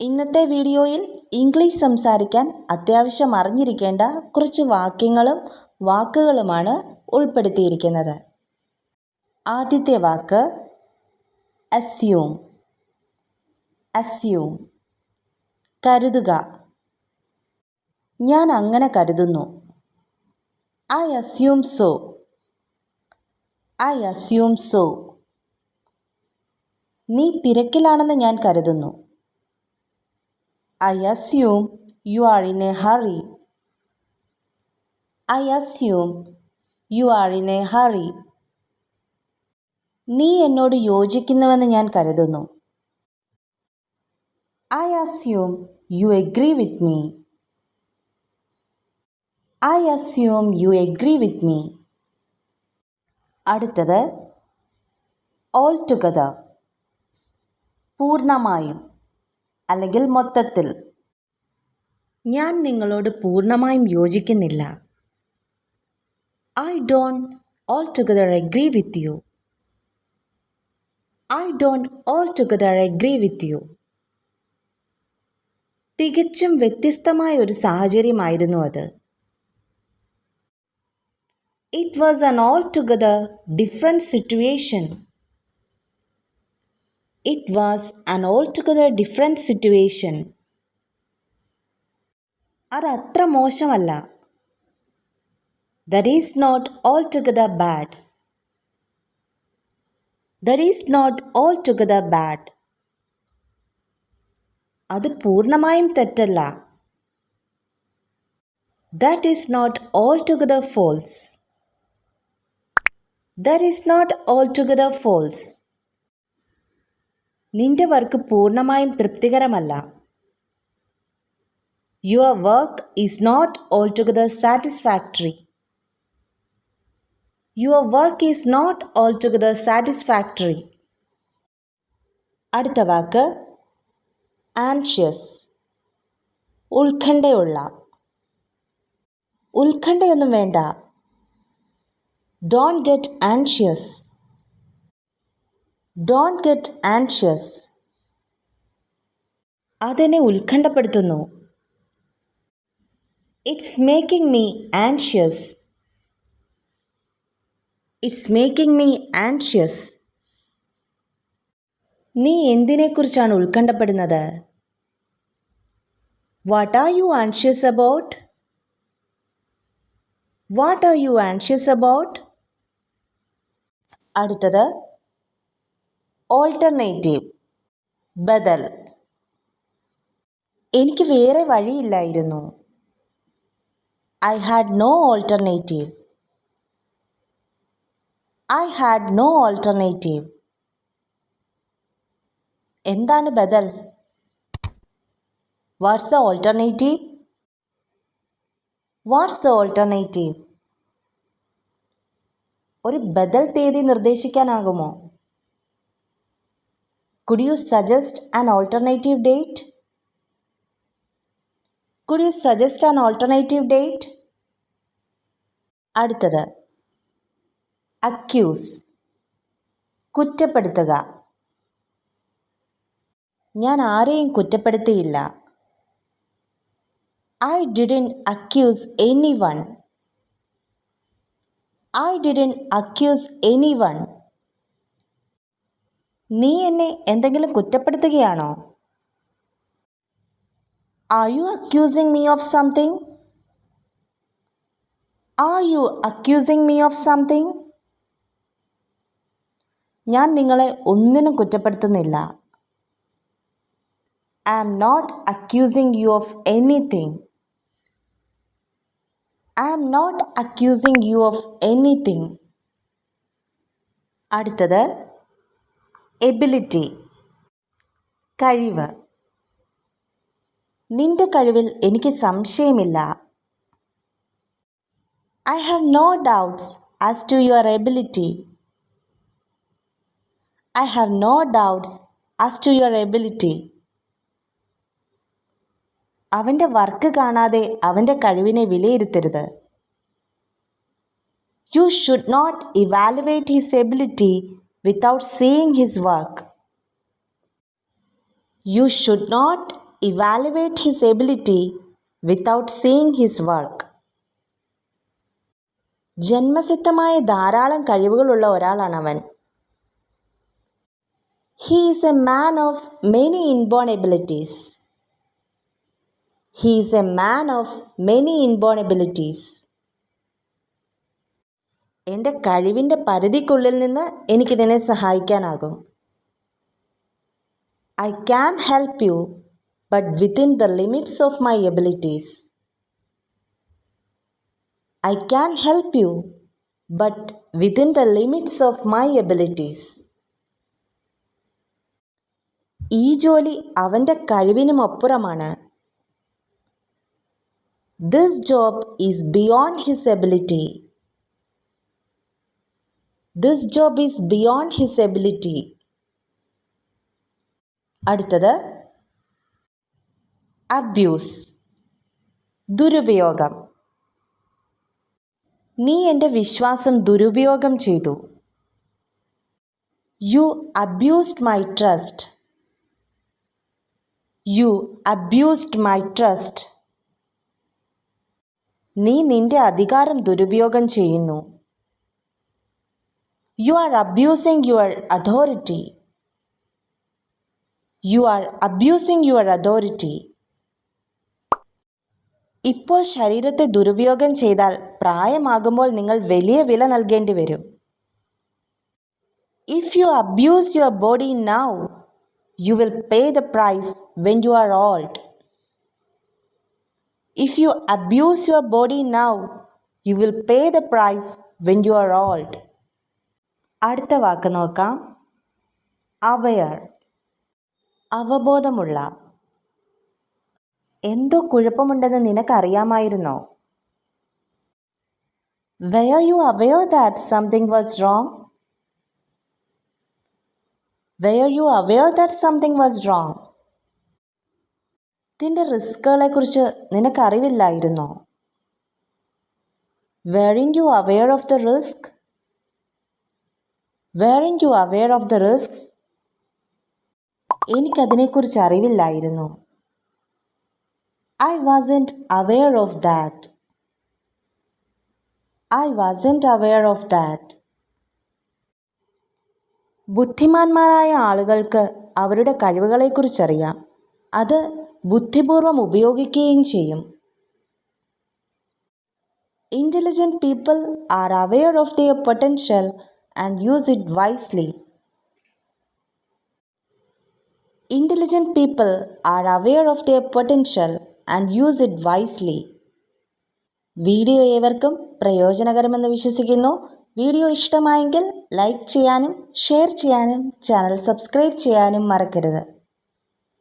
ഇന്നത്തെ വീഡിയോയിൽ ഇംഗ്ലീഷ് സംസാരിക്കാൻ അത്യാവശ്യം അറിഞ്ഞിരിക്കേണ്ട കുറച്ച് വാക്യങ്ങളും വാക്കുകളുമാണ് ഉൾപ്പെടുത്തിയിരിക്കുന്നത്. ആദ്യത്തെ വാക്ക് അസ്യൂം. അസ്യൂം കരുതുക. ഞാൻ അങ്ങനെ കരുതുന്നു. I assume so. I assume so. നീ തിരക്കിലാണെന്ന് ഞാൻ കരുതുന്നു. I assume you are in a hurry. I assume you are in a hurry. നീ എന്നോട് യോജിക്കുന്നുവെന്ന് ഞാൻ കരുതുന്നു. I assume you agree with me. I assume you agree with me. അടുത്തത് altogether. പൂർണ്ണമായും അല്ലെങ്കിൽ മൊത്തത്തിൽ. ഞാൻ നിങ്ങളോട് പൂർണ്ണമായും യോജിക്കുന്നില്ല. I don't altogether agree with you. I don't altogether agree with you. തികച്ചും വ്യത്യസ്തമായ ഒരു സാഹചര്യമായിരുന്നു അത്. It was an altogether different situation. It was an altogether different situation. അത് അത്ര മോശമല്ല. That is not altogether bad. That is not altogether bad. അത് പൂർണ്ണമായും തെറ്റല്ല. That is not altogether false. That is not altogether false. നിന്റെ work പൂർണ്ണമായും തൃപ്തികരമല്ല. Your work is not altogether satisfactory. Your work is not altogether satisfactory. അടുത്ത വാക്ക് anxious. ഉത്കണ്ഠയുള്ള. ഉത്കണ്ഠയൊന്നും വേണ്ട. Don't get anxious. Don't get anxious. അതെന്നെ ഉത്കണ്ഠപ്പെടുത്തുന്നു. It's making me anxious. It's making me anxious. നീ എന്തിനെക്കുറിച്ചാണ് ഉത്കണ്ഠപ്പെടുന്നത്? What are you anxious about? What are you anxious about? അടുത്തത് alternative. ബദൽ. എനിക്ക് വേറെ വഴിയില്ലായിരുന്നു. I had no alternative. I had no alternative. എന്താണ് ബദൽ? What's the alternative? What's the alternative? ഒരു ബദൽ തീയതി നിർദ്ദേശിക്കാനാകുമോ? Could you suggest an alternative date? Could you suggest an alternative date? അടുത്തത് accuse. കുറ്റപ്പെടുത്തുക. ഞാൻ ആരെയും കുറ്റപ്പെടുത്തിയില്ല. I didn't accuse anyone. I didn't accuse anyone. നീ എന്നെ എന്തെങ്കിലും കുറ്റപ്പെടുത്തുകയാണോ? Are you accusing me of something? Are you accusing me of something? ഞാൻ നിങ്ങളെ ഒന്നിനും കുറ്റപ്പെടുത്തുന്നില്ല. I am not accusing you of anything. I am not accusing you of anything. അടുത്തത് ability. കഴിവ്. നിന്റെ കഴിവിൽ എനിക്ക് സംശയമില്ല. I have no doubts as to your ability. I have no doubts as to your ability. അവൻ്റെ work കാണാതെ അവൻ്റെ കഴിവിനെ വിലയിരുത്തരുത്. You should not evaluate his ability without seeing his work. You should not evaluate his ability without seeing his work. ജന്മസിദ്ധമായ ധാരാളം കഴിവുകളുള്ള ഒരാളാണവൻ. He is a man of many inborn abilities. He is a man of many inborn abilities. എൻ്റെ കഴിവിൻ്റെ പരിധിക്കുള്ളിൽ നിന്ന് എനിക്കിതിനെ സഹായിക്കാനാകും. I can help you, but within the limits of my abilities. I can help you, but within the limits of my abilities. ഈ ജോലി അവൻ്റെ കഴിവിനും അപ്പുറമാണ്. This job is beyond his ability. This job is beyond his ability. അടുത്തത് abuse, ദുരുപയോഗം. നീ എൻ്റെ വിശ്വാസം ദുരുപയോഗം ചെയ്തു. You abused my trust. You abused my trust. നീ നിന്റെ അധികാരം ദുരുപയോഗം ചെയ്യുന്നു. You are abusing your authority. You are abusing your authority. ഇപ്പോൾ ശരീരത്തെ ദുരുപയോഗം ചെയ്താൽ പ്രായമാകുമ്പോൾ നിങ്ങൾ വലിയ വില നൽകേണ്ടി വരും. If you abuse your body now, you will pay the price when you are old. If you abuse your body now, you will pay the price when you are old. അടുത്ത വാക്ക് നോക്കാം. അവെയർ, അവബോധമുള്ള. എന്തോ കുഴപ്പമുണ്ടെന്ന് നിനക്കറിയാമായിരുന്നോ? Were you aware that something was wrong? Were you aware that something was wrong? ഇതിൻ്റെ റിസ്കുകളെക്കുറിച്ച് നിനക്കറിവില്ലായിരുന്നോ? Weren't you aware of the risk? Weren't you aware of the risks? എനിക്കതിനെക്കുറിച്ച് അറിവില്ലായിരുന്നു. I wasn't aware of that. I wasn't aware of that. ബുദ്ധിമാന്മാരായ ആളുകൾക്ക് അവരുടെ കഴിവുകളെക്കുറിച്ചറിയാം. അത് ബുദ്ധിപൂർവം ഉപയോഗിക്കുകയും ചെയ്യും. Intelligent people are aware of their potential and use it wisely. Intelligent people are aware of their potential and use it wisely. Video ഏവർക്കും പ്രയോജനകരമെന്ന് വിശ്വസിക്കുന്നു. Video ഇഷ്ടമായെങ്കിൽ like ചെയ്യാനും share ചെയ്യാനും ചാനൽ സബ്സ്ക്രൈബ് ചെയ്യാനും മറക്കരുത്.